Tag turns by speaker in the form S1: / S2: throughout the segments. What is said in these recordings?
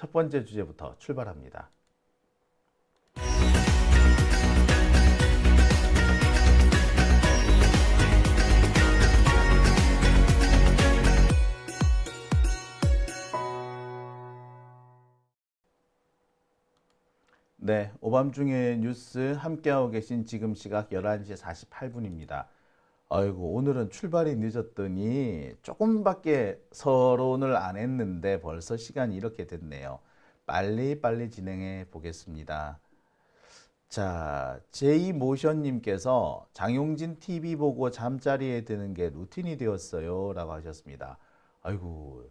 S1: 첫 번째 주제부터 출발합니다. 네, 오밤중에 뉴스 함께하고 계신 지금 시각 11시 48분입니다. 아이고, 오늘은 출발이 늦었더니 조금밖에 서론을 안 했는데 벌써 시간이 이렇게 됐네요. 빨리 진행해 보겠습니다. 자, 제이모션님께서 장용진 TV 보고 잠자리에 드는 게 루틴이 되었어요 라고 하셨습니다. 아이고,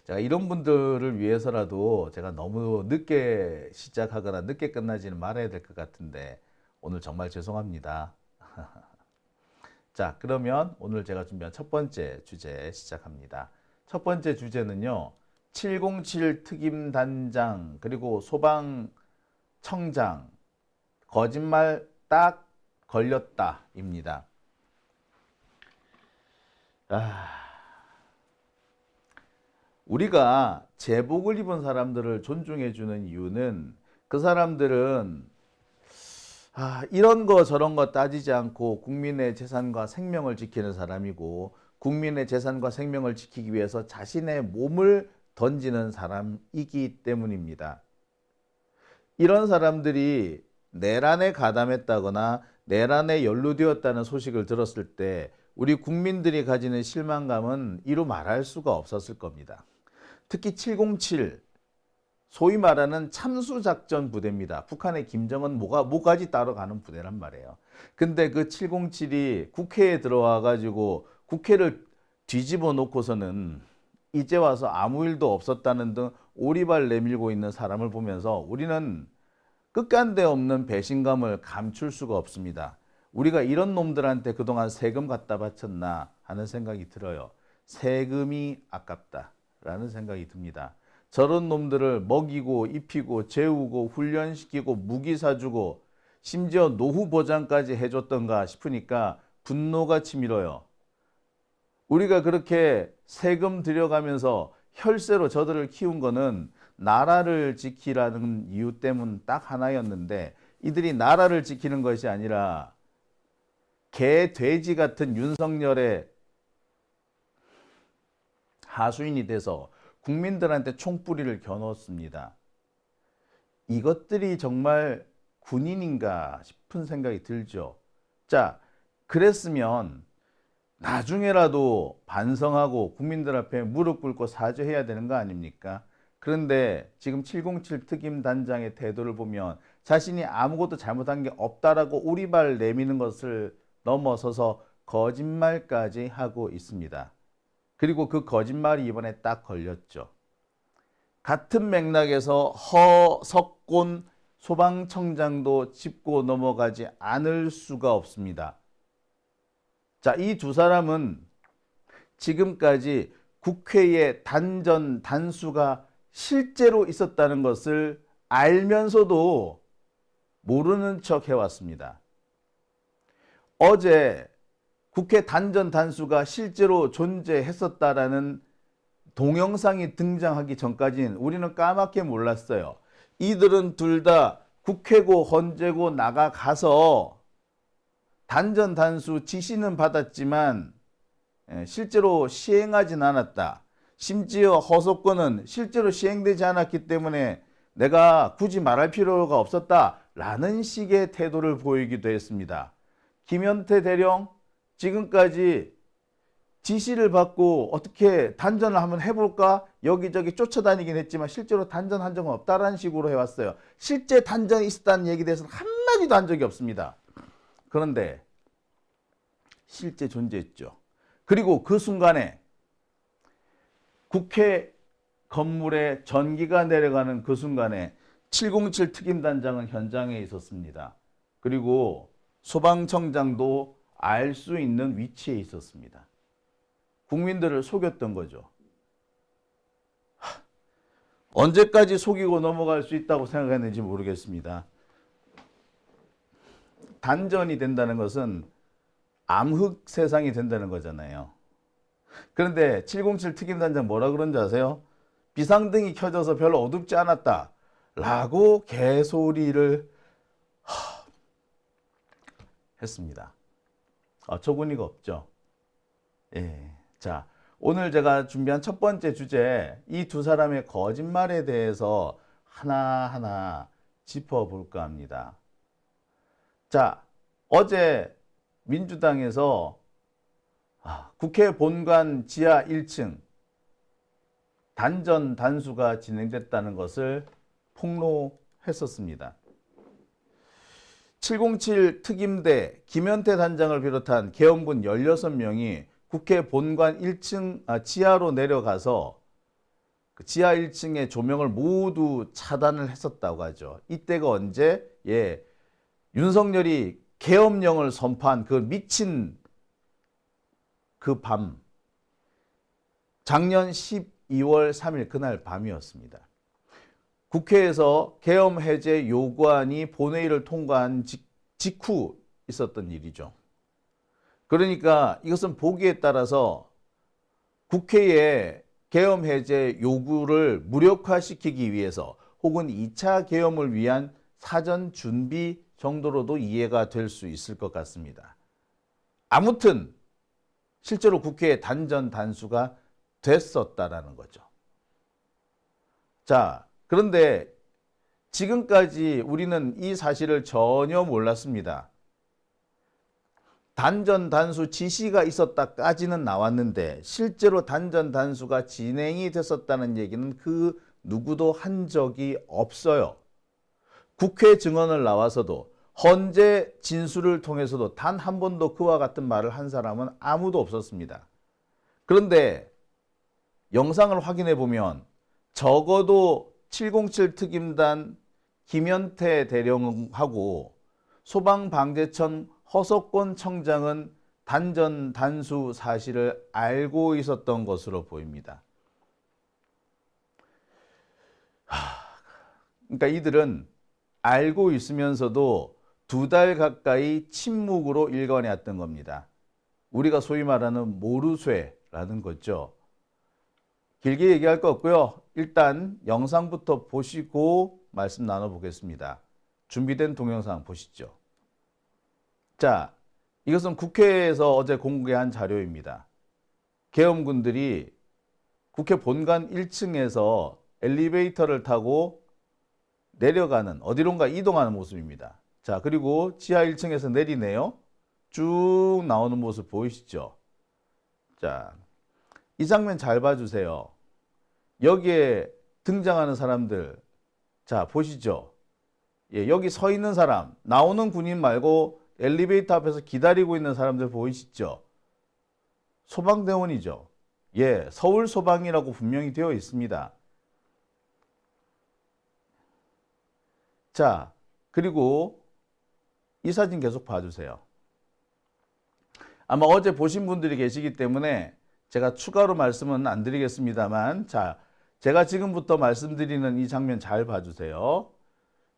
S1: 제가 이런 분들을 위해서라도 제가 너무 늦게 시작하거나 늦게 끝나지는 말아야 될 것 같은데 오늘 정말 죄송합니다. 자, 그러면 오늘 제가 준비한 첫 번째 주제 시작합니다. 첫 번째 주제는요, 707 특임단장 그리고 소방청장 거짓말 딱 걸렸다입니다. 우리가 제복을 입은 사람들을 존중해 주는 이유는 그 사람들은 이런 거 저런 거 따지지 않고 국민의 재산과 생명을 지키는 사람이고 국민의 재산과 생명을 지키기 위해서 자신의 몸을 던지는 사람이기 때문입니다. 이런 사람들이 내란에 가담했다거나 내란에 연루되었다는 소식을 들었을 때 우리 국민들이 가지는 실망감은 이루 말할 수가 없었을 겁니다. 특히 707, 소위 말하는 참수작전 부대입니다. 북한의 김정은 모가지 따러 가는 부대란 말이에요. 근데 그 707이 국회에 들어와 가지고 국회를 뒤집어 놓고서는 이제 와서 아무 일도 없었다는 등 오리발 내밀고 있는 사람을 보면서 우리는 끝간데 없는 배신감을 감출 수가 없습니다. 우리가 이런 놈들한테 그동안 세금 갖다 바쳤나 하는 생각이 들어요. 세금이 아깝다라는 생각이 듭니다. 저런 놈들을 먹이고 입히고 재우고 훈련시키고 무기 사주고 심지어 노후 보장까지 해줬던가 싶으니까 분노가 치밀어요. 우리가 그렇게 세금 들여가면서 혈세로 저들을 키운 거는 나라를 지키라는 이유 때문 딱 하나였는데 이들이 나라를 지키는 것이 아니라 개, 돼지 같은 윤석열의 하수인이 돼서 국민들한테 총뿌리를 겨누었습니다. 이것들이 정말 군인인가 싶은 생각이 들죠. 자, 그랬으면 나중에라도 반성하고 국민들 앞에 무릎 꿇고 사죄해야 되는 거 아닙니까? 그런데 지금 707 특임단장의 태도를 보면 자신이 아무것도 잘못한 게 없다라고 오리발 내미는 것을 넘어서서 거짓말까지 하고 있습니다. 그리고 그 거짓말이 이번에 딱 걸렸죠. 같은 맥락에서 허석곤 소방청장도 짚고 넘어가지 않을 수가 없습니다. 자, 이 두 사람은 지금까지 국회에 단전 단수가 실제로 있었다는 것을 알면서도 모르는 척 해왔습니다. 어제 국회 단전 단수가 실제로 존재했었다라는 동영상이 등장하기 전까지는 우리는 까맣게 몰랐어요. 이들은 둘 다 국회고 헌재고 나가가서 단전 단수 지시는 받았지만 실제로 시행하진 않았다. 심지어 허석권은 실제로 시행되지 않았기 때문에 내가 굳이 말할 필요가 없었다라는 식의 태도를 보이기도 했습니다. 김현태 대령 지금까지 지시를 받고 어떻게 단전을 한번 해볼까 여기저기 쫓아다니긴 했지만 실제로 단전한 적은 없다라는 식으로 해왔어요. 실제 단전이 있었다는 얘기에 대해서는 한마디도 한 적이 없습니다. 그런데 실제 존재했죠. 그리고 그 순간에 국회 건물에 전기가 내려가는 그 순간에 707 특임단장은 현장에 있었습니다. 그리고 소방청장도 알 수 있는 위치에 있었습니다. 국민들을 속였던 거죠. 언제까지 속이고 넘어갈 수 있다고 생각했는지 모르겠습니다. 단전이 된다는 것은 암흑 세상이 된다는 거잖아요. 그런데 707 특임단장 뭐라 그런지 아세요? 비상등이 켜져서 별로 어둡지 않았다 라고 개소리를 했습니다. 어처구니가 없죠. 예. 자, 오늘 제가 준비한 첫 번째 주제, 이 두 사람의 거짓말에 대해서 하나하나 짚어볼까 합니다. 자, 어제 민주당에서 국회 본관 지하 1층 단전 단수가 진행됐다는 것을 폭로했었습니다. 707 특임대 김현태 단장을 비롯한 계엄군 16명이 국회 본관 1층 지하로 내려가서 그 지하 1층의 조명을 모두 차단을 했었다고 하죠. 이때가 언제? 예, 윤석열이 계엄령을 선포한 그 미친 그 밤, 작년 12월 3일 그날 밤이었습니다. 국회에서 계엄 해제 요구안이 본회의를 통과한 직후 있었던 일이죠. 그러니까 이것은 보기에 따라서 국회의 계엄 해제 요구를 무력화시키기 위해서 혹은 2차 계엄을 위한 사전 준비 정도로도 이해가 될 수 있을 것 같습니다. 아무튼 실제로 국회에 단전 단수가 됐었다라는 거죠. 자, 그런데 지금까지 우리는 이 사실을 전혀 몰랐습니다. 단전 단수 지시가 있었다까지는 나왔는데 실제로 단전 단수가 진행이 됐었다는 얘기는 그 누구도 한 적이 없어요. 국회 증언을 나와서도 헌재 진술을 통해서도 단 한 번도 그와 같은 말을 한 사람은 아무도 없었습니다. 그런데 영상을 확인해 보면 적어도 707 특임단 김현태 대령하고 소방방재청 허석권 청장은 단전 단수 사실을 알고 있었던 것으로 보입니다. 그러니까 이들은 알고 있으면서도 2달 가까이 침묵으로 일관해왔던 겁니다. 우리가 소위 말하는 모르쇠라는 거죠. 길게 얘기할 거 없고요. 일단 영상부터 보시고 말씀 나눠보겠습니다. 준비된 동영상 보시죠. 자, 이것은 국회에서 어제 공개한 자료입니다. 계엄군들이 국회 본관 1층에서 엘리베이터를 타고 내려가는, 어디론가 이동하는 모습입니다. 자, 그리고 지하 1층에서 내리네요. 쭉 나오는 모습 보이시죠? 자, 이 장면 잘 봐주세요. 여기에 등장하는 사람들, 자, 보시죠? 예, 여기 서 있는 사람, 나오는 군인 말고 엘리베이터 앞에서 기다리고 있는 사람들 보이시죠? 소방대원이죠. 예, 서울 소방이라고 분명히 되어 있습니다. 자, 그리고 이 사진 계속 봐주세요. 아마 어제 보신 분들이 계시기 때문에 제가 추가로 말씀은 안 드리겠습니다만, 자, 제가 지금부터 말씀드리는 이 장면 잘 봐주세요.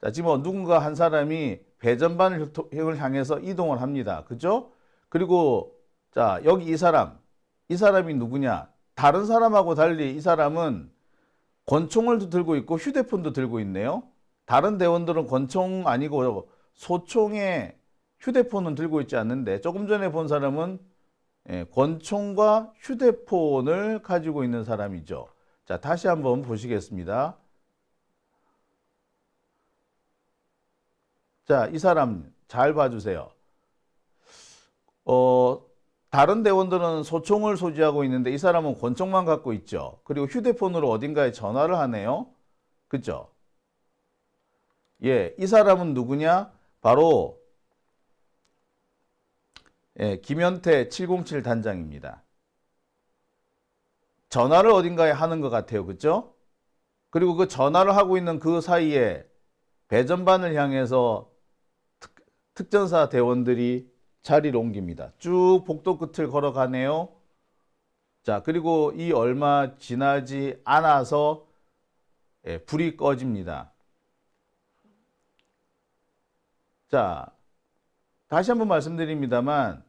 S1: 자, 지금 누군가 한 사람이 배전반을 향해서 이동을 합니다. 그죠? 그리고 자, 여기 이 사람이 누구냐? 다른 사람하고 달리 이 사람은 권총을 들고 있고 휴대폰도 들고 있네요. 다른 대원들은 권총 아니고 소총에 휴대폰은 들고 있지 않는데 조금 전에 본 사람은 권총과 휴대폰을 가지고 있는 사람이죠. 자, 다시 한번 보시겠습니다. 자, 이 사람 잘 봐주세요. 다른 대원들은 소총을 소지하고 있는데 이 사람은 권총만 갖고 있죠. 그리고 휴대폰으로 어딘가에 전화를 하네요. 그죠? 예, 이 사람은 누구냐? 바로 김현태 707 단장입니다. 전화를 어딘가에 하는 것 같아요. 그죠? 그리고 그 전화를 하고 있는 그 사이에 배전반을 향해서 특전사 대원들이 자리를 옮깁니다. 쭉 복도 끝을 걸어가네요. 자, 그리고 이 얼마 지나지 않아서 불이 꺼집니다. 자, 다시 한번 말씀드립니다만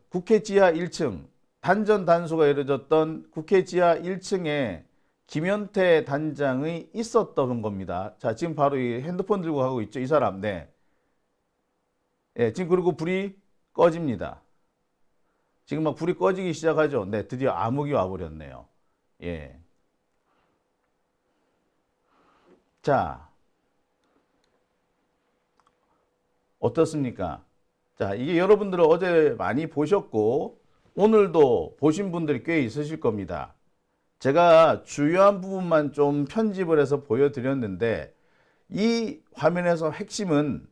S1: 국회 지하 1층 단전 단수가 이루어졌던 국회 지하 1층에 김현태 단장이 있었던 겁니다. 자, 지금 바로 이 핸드폰 들고 가고 있죠, 이 사람. 네. 예, 지금 그리고 불이 꺼집니다. 지금 막 불이 꺼지기 시작하죠. 네, 드디어 암흑이 와버렸네요. 예. 자, 어떻습니까? 자, 이게 여러분들은 어제 많이 보셨고, 오늘도 보신 분들이 꽤 있으실 겁니다. 제가 주요한 부분만 좀 편집을 해서 보여드렸는데, 이 화면에서 핵심은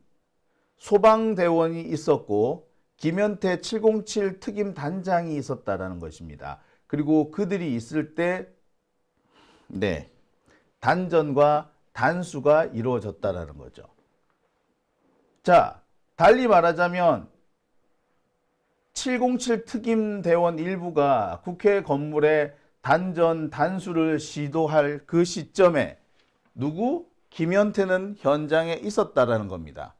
S1: 소방대원이 있었고, 김현태 707 특임 단장이 있었다라는 것입니다. 그리고 그들이 있을 때, 네, 단전과 단수가 이루어졌다라는 거죠. 자, 달리 말하자면 707 특임대원 일부가 국회 건물에 단전, 단수를 시도할 그 시점에 누구? 김현태는 현장에 있었다라는 겁니다.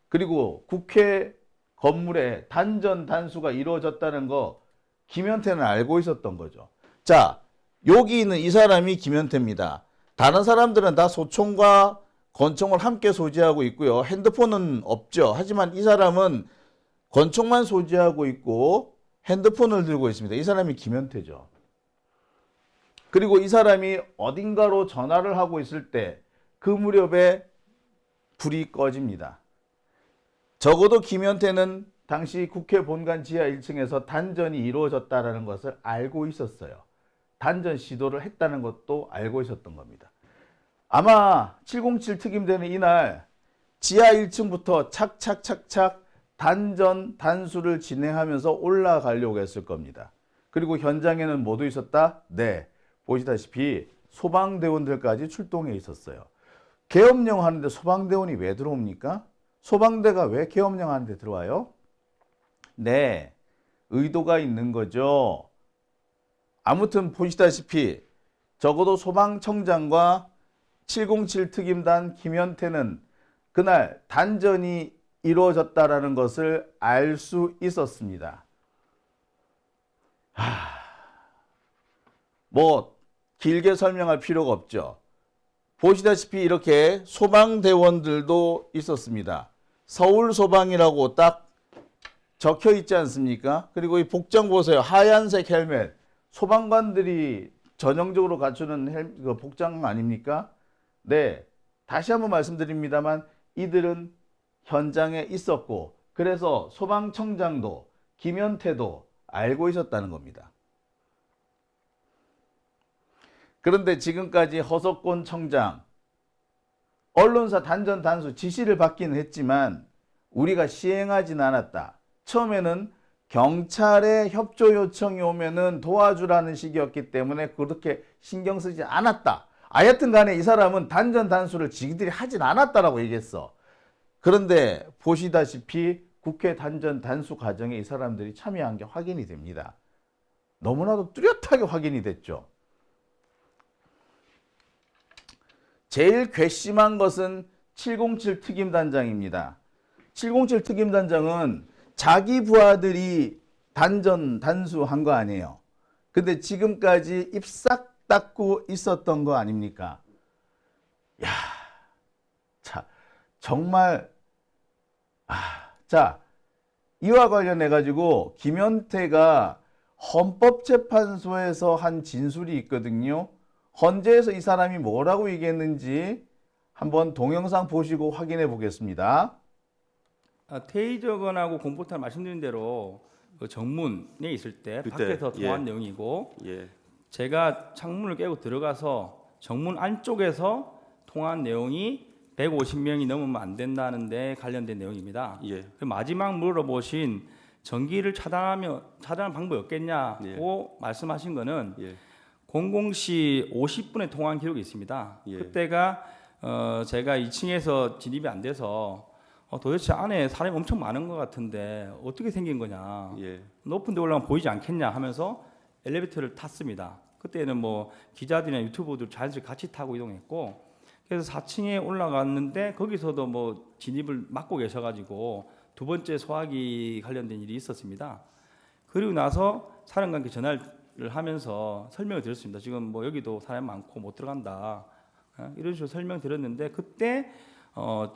S1: 그리고 국회 건물에 단전, 단수가 이루어졌다는 거 김현태는 알고 있었던 거죠. 자, 여기 있는 이 사람이 김현태입니다. 다른 사람들은 다 소총과 권총을 함께 소지하고 있고요. 핸드폰은 없죠. 하지만 이 사람은 권총만 소지하고 있고 핸드폰을 들고 있습니다. 이 사람이 김현태죠. 그리고 이 사람이 어딘가로 전화를 하고 있을 때 그 무렵에 불이 꺼집니다. 적어도 김현태는 당시 국회 본관 지하 1층에서 단전이 이루어졌다는 것을 알고 있었어요. 단전 시도를 했다는 것도 알고 있었던 겁니다. 아마 707 특임대는 이날 지하 1층부터 착착착착 단전, 단수를 진행하면서 올라가려고 했을 겁니다. 그리고 현장에는 모두 있었다? 네. 보시다시피 소방대원들까지 출동해 있었어요. 계엄령 하는데 소방대원이 왜 들어옵니까? 소방대가 왜 계엄령 하는데 들어와요? 네. 의도가 있는 거죠. 아무튼 보시다시피 적어도 소방청장과 707 특임단 김현태는 그날 단전이 이루어졌다라는 것을 알 수 있었습니다. 뭐 길게 설명할 필요가 없죠. 보시다시피 이렇게 소방대원들도 있었습니다. 서울소방이라고 딱 적혀 있지 않습니까? 그리고 이 복장 보세요. 하얀색 헬멧. 소방관들이 전형적으로 갖추는 복장 아닙니까? 네. 다시 한번 말씀드립니다만 이들은 현장에 있었고 그래서 소방청장도 김현태도 알고 있었다는 겁니다. 그런데 지금까지 허석권 청장, 언론사 단전 단수 지시를 받기는 했지만 우리가 시행하지는 않았다. 처음에는 경찰의 협조 요청이 오면은 도와주라는 식이었기 때문에 그렇게 신경 쓰지 않았다. 하여튼 간에 이 사람은 단전 단수를 지들이 하진 않았다라고 얘기했어. 그런데 보시다시피 국회 단전 단수 과정에 이 사람들이 참여한 게 확인이 됩니다. 너무나도 뚜렷하게 확인이 됐죠. 제일 괘씸한 것은 707 특임단장입니다. 707 특임단장은 자기 부하들이 단전 단수한 거 아니에요. 근데 지금까지 입 싹 닦고 있었던 거 아닙니까? 야, 자, 정말 자, 이와 관련해 가지고 김현태가 헌법재판소에서 한 진술이 있거든요. 헌재에서 이 사람이 뭐라고 얘기했는지 한번 동영상 보시고 확인해 보겠습니다.
S2: 테이저건하고 공포탄 말씀드린 대로 그 정문에 있을 때
S3: 그때,
S2: 밖에서 통한 내용이고 제가 창문을 깨고 들어가서 정문 안쪽에서 통한 내용이 150명이 넘으면 안 된다는데 관련된 내용입니다. 그 마지막 물어보신 전기를 차단하는 방법이 없겠냐고 말씀하신 거는 00시 50분에 통화한 기록이 있습니다. 그때가 제가 2층에서 진입이 안 돼서 도대체 안에 사람이 엄청 많은 것 같은데 어떻게 생긴 거냐, 높은 데 올라가면 보이지 않겠냐 하면서 엘리베이터를 탔습니다. 그때는 뭐 기자들이나 유튜버들 자연스레 같이 타고 이동했고, 그래서 4층에 올라갔는데 거기서도 뭐 진입을 막고 계셔가지고 두 번째 소화기 관련된 일이 있었습니다. 그리고 나서 사령관께 전화를 하면서 설명을 드렸습니다. 지금 뭐 여기도 사람이 많고 못 들어간다. 이런 식으로 설명드렸는데 그때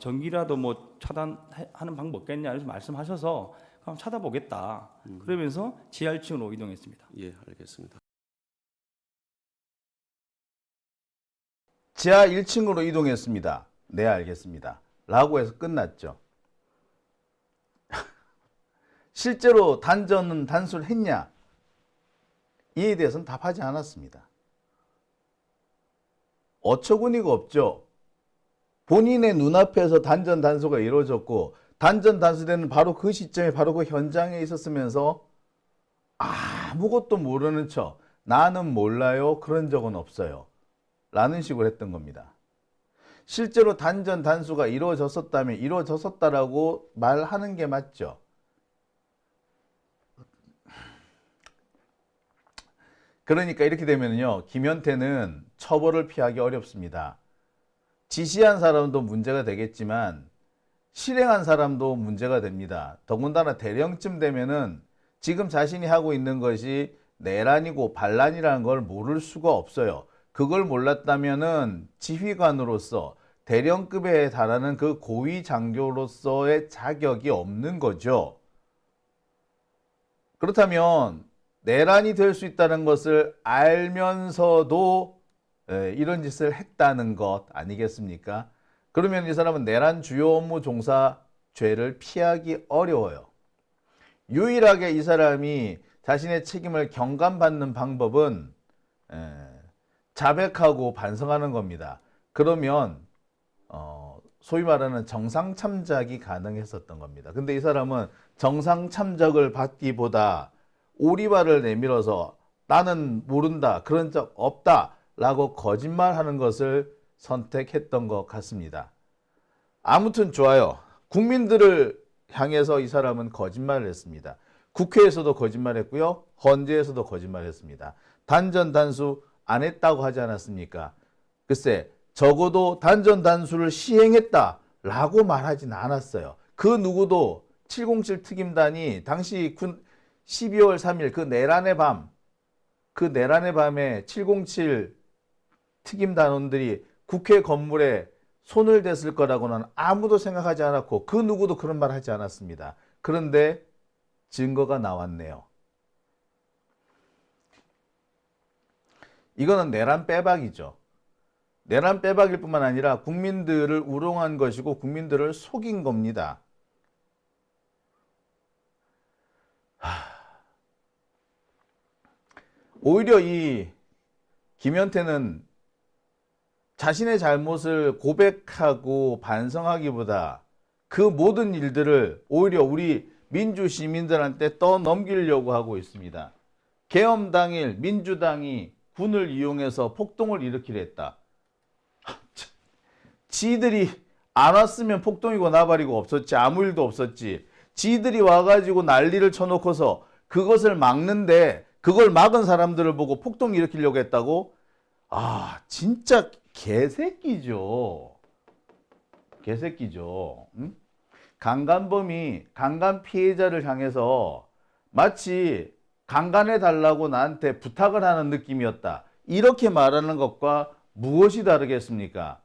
S2: 전기라도 뭐 차단하는 방법 없겠냐 이렇게 말씀하셔서 그럼 찾아보겠다. 그러면서 지하 1층으로 이동했습니다.
S3: 예, 알겠습니다.
S1: 지하 1층으로 이동했습니다. 네, 알겠습니다. 라고 해서 끝났죠. 실제로 단전은 단수를 했냐? 이에 대해서는 답하지 않았습니다. 어처구니가 없죠. 본인의 눈앞에서 단전 단수가 이루어졌고 단전 단수되는 바로 그 시점에 바로 그 현장에 있었으면서 아무것도 모르는 척 나는 몰라요. 그런 적은 없어요. 라는 식으로 했던 겁니다. 실제로 단전 단수가 이루어졌었다면 이루어졌었다라고 말하는 게 맞죠. 그러니까 이렇게 되면요, 김현태는 처벌을 피하기 어렵습니다. 지시한 사람도 문제가 되겠지만 실행한 사람도 문제가 됩니다. 더군다나 대령쯤 되면은 지금 자신이 하고 있는 것이 내란이고 반란이라는 걸 모를 수가 없어요. 그걸 몰랐다면은 지휘관으로서 대령급에 달하는 그 고위 장교로서의 자격이 없는 거죠. 그렇다면 내란이 될 수 있다는 것을 알면서도 이런 짓을 했다는 것 아니겠습니까? 그러면 이 사람은 내란 주요 업무 종사 죄를 피하기 어려워요. 유일하게 이 사람이 자신의 책임을 경감받는 방법은 자백하고 반성하는 겁니다. 그러면 소위 말하는 정상참작이 가능했었던 겁니다. 근데 이 사람은 정상참작을 받기보다 오리발을 내밀어서 나는 모른다, 그런 적 없다 라고 거짓말하는 것을 선택했던 것 같습니다. 아무튼 좋아요. 국민들을 향해서 이 사람은 거짓말을 했습니다. 국회에서도 거짓말했고요. 헌재에서도 거짓말했습니다. 단전 단수 안 했다고 하지 않았습니까? 글쎄, 적어도 단전 단수를 시행했다라고 말하진 않았어요. 그 누구도 707 특임단이 당시 12월 3일 그 내란의 밤에 707 특임단원들이 국회 건물에 손을 댔을 거라고는 아무도 생각하지 않았고 그 누구도 그런 말 하지 않았습니다. 그런데 증거가 나왔네요. 이거는 내란 빼박이죠. 내란 빼박일 뿐만 아니라 국민들을 우롱한 것이고 국민들을 속인 겁니다. 오히려 이 김현태는 자신의 잘못을 고백하고 반성하기보다 그 모든 일들을 오히려 우리 민주 시민들한테 떠넘기려고 하고 있습니다. 계엄 당일 민주당이 군을 이용해서 폭동을 일으키려 했다. 지들이 안 왔으면 폭동이고 나발이고 없었지, 아무 일도 없었지. 지들이 와가지고 난리를 쳐놓고서 그것을 막는데 그걸 막은 사람들을 보고 폭동 일으키려고 했다고? 진짜 개새끼죠. 개새끼죠. 응? 강간범이 강간 피해자를 향해서 마치 강간해달라고 나한테 부탁을 하는 느낌이었다. 이렇게 말하는 것과 무엇이 다르겠습니까?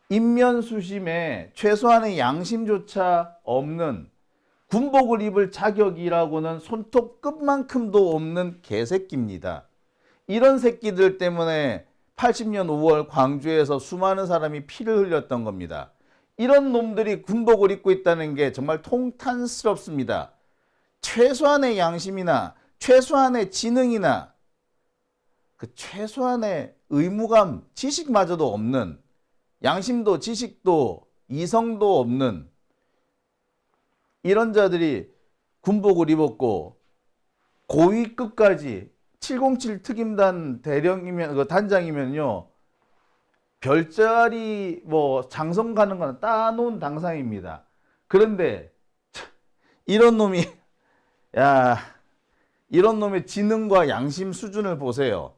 S1: 인면수심에 최소한의 양심조차 없는 군복을 입을 자격이라고는 손톱끝만큼도 없는 개새끼입니다. 이런 새끼들 때문에 80년 5월 광주에서 수많은 사람이 피를 흘렸던 겁니다. 이런 놈들이 군복을 입고 있다는 게 정말 통탄스럽습니다. 최소한의 양심이나 최소한의 지능이나 그 최소한의 의무감, 지식마저도 없는, 양심도 지식도 이성도 없는 이런 자들이 군복을 입었고 고위급까지 707 특임단 대령이면 그 단장이면요 별자리 뭐 장성 가는 건 따놓은 당상입니다. 그런데 이런 놈이 이런 놈의 지능과 양심 수준을 보세요.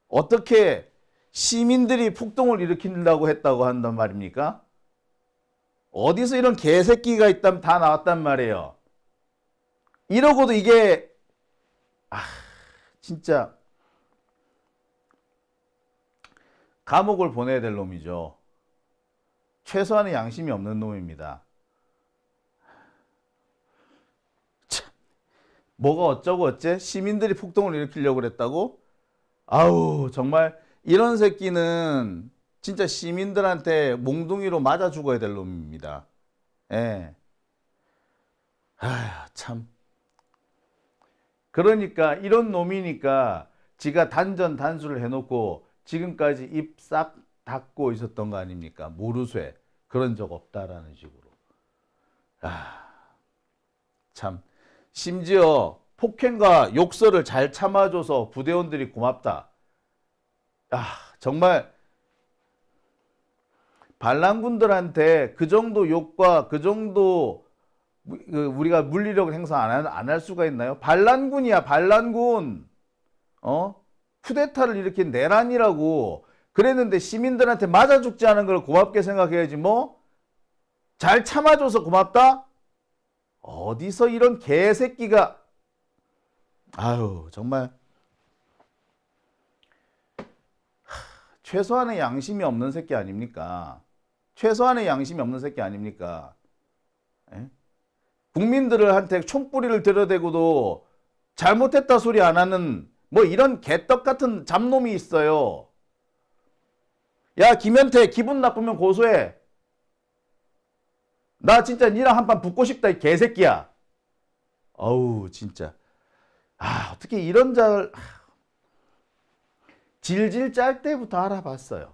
S1: 어떻게 시민들이 폭동을 일으킨다고 했다고 한단 말입니까? 어디서 이런 개새끼가 있다면 다 나왔단 말이에요. 이러고도 이게 진짜 감옥을 보내야 될 놈이죠. 최소한의 양심이 없는 놈입니다. 참, 뭐가 어쩌고 어째? 시민들이 폭동을 일으키려고 그랬다고? 아우, 정말 이런 새끼는 진짜 시민들한테 몽둥이로 맞아 죽어야 될 놈입니다. 예. 아휴, 참. 그러니까 이런 놈이니까 지가 단전단수를 해놓고 지금까지 입 싹 닫고 있었던 거 아닙니까? 모르쇠. 그런 적 없다라는 식으로. 참. 심지어 폭행과 욕설을 잘 참아줘서 부대원들이 고맙다. 정말 반란군들한테 그 정도 욕과 그 정도 우리가 물리력을 행사 안 할 수가 있나요? 반란군이야, 반란군. 쿠데타를 일으킨 내란이라고 그랬는데 시민들한테 맞아 죽지 않은 걸 고맙게 생각해야지 뭐? 잘 참아줘서 고맙다? 어디서 이런 개새끼가. 아유, 정말 최소한의 양심이 없는 새끼 아닙니까? 최소한의 양심이 없는 새끼 아닙니까? 에? 국민들한테 총뿌리를 들여대고도 잘못했다 소리 안 하는 뭐 이런 개떡 같은 잡놈이 있어요. 야, 김현태 기분 나쁘면 고소해. 나 진짜 니랑 한판 붙고 싶다, 이 개새끼야. 어우, 진짜. 어떻게 이런 잘 질질 짤 때부터 알아봤어요.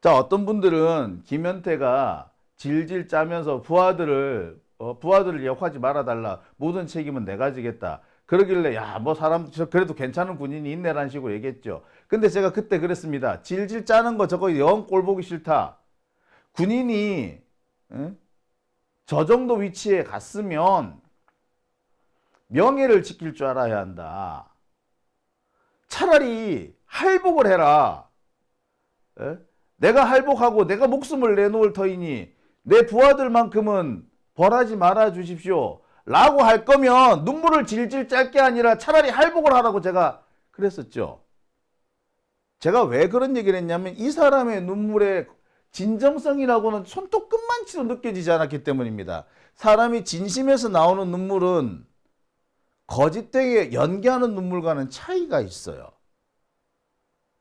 S1: 자, 어떤 분들은 김현태가 질질 짜면서 부하들을 욕하지 말아달라. 모든 책임은 내가 지겠다. 그러길래 야, 뭐 사람 그래도 괜찮은 군인이 있네라는 식으로 얘기했죠. 근데 제가 그때 그랬습니다. 질질 짜는 거 저거 영 꼴보기 싫다. 군인이 저 정도 위치에 갔으면 명예를 지킬 줄 알아야 한다. 차라리 할복을 해라. 내가 할복하고 내가 목숨을 내놓을 터이니 내 부하들만큼은 벌하지 말아 주십시오. 라고 할 거면 눈물을 질질 짤 게 아니라 차라리 할복을 하라고 제가 그랬었죠. 제가 왜 그런 얘기를 했냐면 이 사람의 눈물의 진정성이라고는 손톱 끝만치도 느껴지지 않았기 때문입니다. 사람이 진심에서 나오는 눈물은 거짓되게 연기하는 눈물과는 차이가 있어요.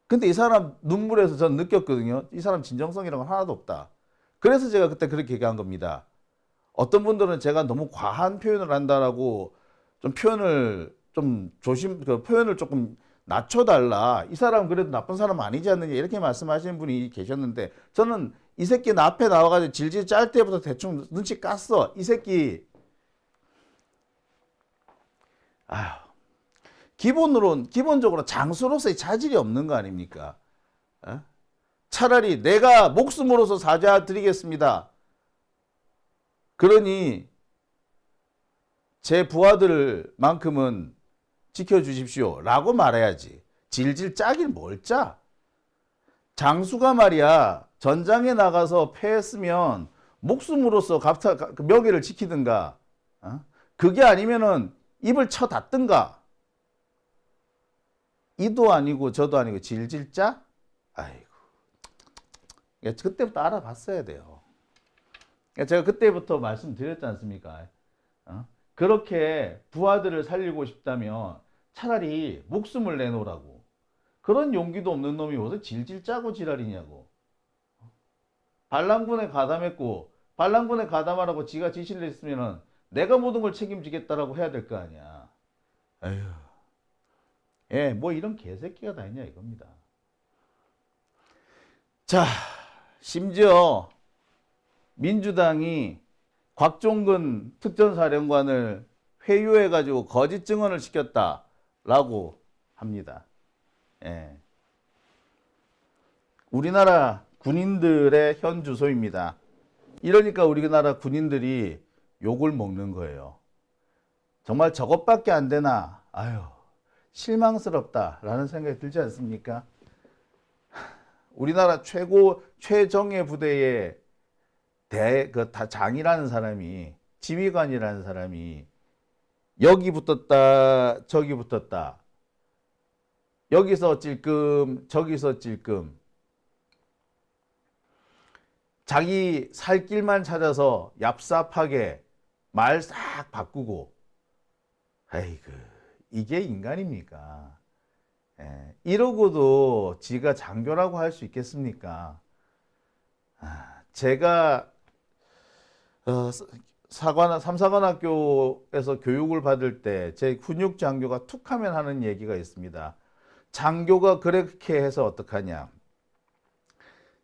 S1: 근데 이 사람 눈물에서 전 느꼈거든요. 이 사람 진정성이라는 건 하나도 없다. 그래서 제가 그때 그렇게 얘기한 겁니다. 어떤 분들은 제가 너무 과한 표현을 한다라고 좀 표현을 조금 낮춰달라. 이 사람 그래도 나쁜 사람 아니지 않느냐 이렇게 말씀하시는 분이 계셨는데 저는 이 새끼 나 앞에 나와가지고 질질 짤 때부터 대충 눈치 깠어. 이 새끼 기본적으로 장수로서의 자질이 없는 거 아닙니까? 차라리 내가 목숨으로서 사죄드리겠습니다. 그러니 제 부하들만큼은 지켜주십시오 라고 말해야지. 질질 짜긴 뭘 짜? 장수가 말이야 전장에 나가서 패했으면 목숨으로서 명예를 지키든가 그게 아니면은 입을 쳐 닫든가. 이도 아니고 저도 아니고 질질 짜? 아이고. 그때부터 알아봤어야 돼요. 제가 그때부터 말씀드렸지 않습니까? 그렇게 부하들을 살리고 싶다면 차라리 목숨을 내놓으라고. 그런 용기도 없는 놈이 어디서 질질 짜고 지랄이냐고. 반란군에 가담했고 반란군에 가담하라고 지가 지시를 했으면 내가 모든 걸 책임지겠다라고 해야 될 거 아니야. 에휴. 예, 뭐 이런 개새끼가 다 있냐 이겁니다. 자, 심지어 민주당이 곽종근 특전사령관을 회유해가지고 거짓 증언을 시켰다라고 합니다. 예. 우리나라 군인들의 현 주소입니다. 이러니까 우리나라 군인들이 욕을 먹는 거예요. 정말 저것밖에 안 되나? 아유, 실망스럽다라는 생각이 들지 않습니까? 우리나라 최정예 부대의 장이라는 사람이, 지휘관이라는 사람이 여기 붙었다, 저기 붙었다. 여기서 찔끔, 저기서 찔끔. 자기 살 길만 찾아서 얍삽하게 말 싹 바꾸고. 아이고, 이게 인간입니까? 예, 이러고도 지가 장교라고 할 수 있겠습니까? 제가 삼사관학교에서 교육을 받을 때 제 훈육 장교가 툭하면 하는 얘기가 있습니다. 장교가 그렇게 해서 어떡하냐?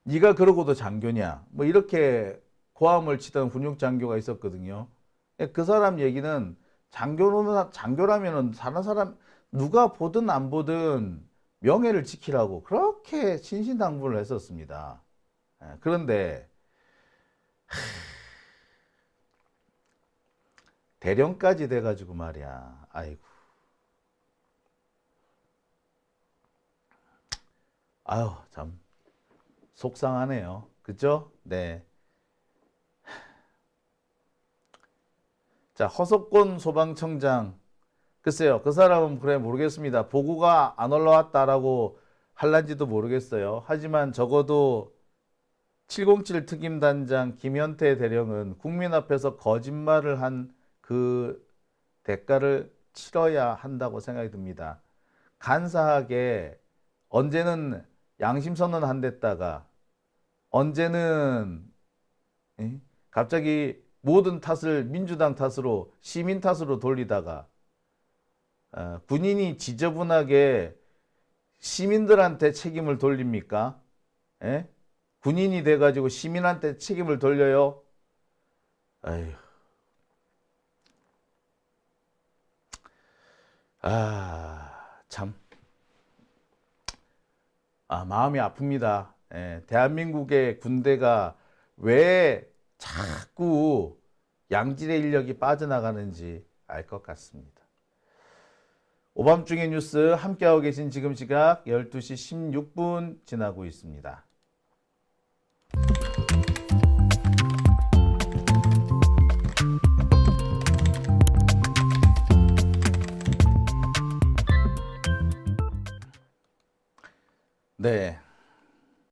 S1: 네가 그러고도 장교냐? 뭐 이렇게 고함을 치던 훈육 장교가 있었거든요. 그 사람 얘기는 장교라면은 다른 사람 누가 보든 안 보든 명예를 지키라고 그렇게 신신당부를 했었습니다. 그런데 대령까지 돼가지고 말이야. 아이고. 아유, 참 속상하네요. 그죠? 네. 자, 허석권 소방청장. 글쎄요, 그 사람은 그래 모르겠습니다. 보고가 안 올라왔다라고 할란지도 모르겠어요. 하지만 적어도 707 특임단장 김현태 대령은 국민 앞에서 거짓말을 한 그 대가를 치러야 한다고 생각이 듭니다. 간사하게 언제는 양심선언 안 됐다가 언제는 갑자기 모든 탓을 민주당 탓으로 시민 탓으로 돌리다가 군인이 지저분하게 시민들한테 책임을 돌립니까? 에? 군인이 돼가지고 시민한테 책임을 돌려요? 아휴. 참. 마음이 아픕니다. 예, 대한민국의 군대가 왜 자꾸 양질의 인력이 빠져나가는지 알 것 같습니다. 오밤중의 뉴스 함께하고 계신 지금 시각 12시 16분 지나고 있습니다. 네.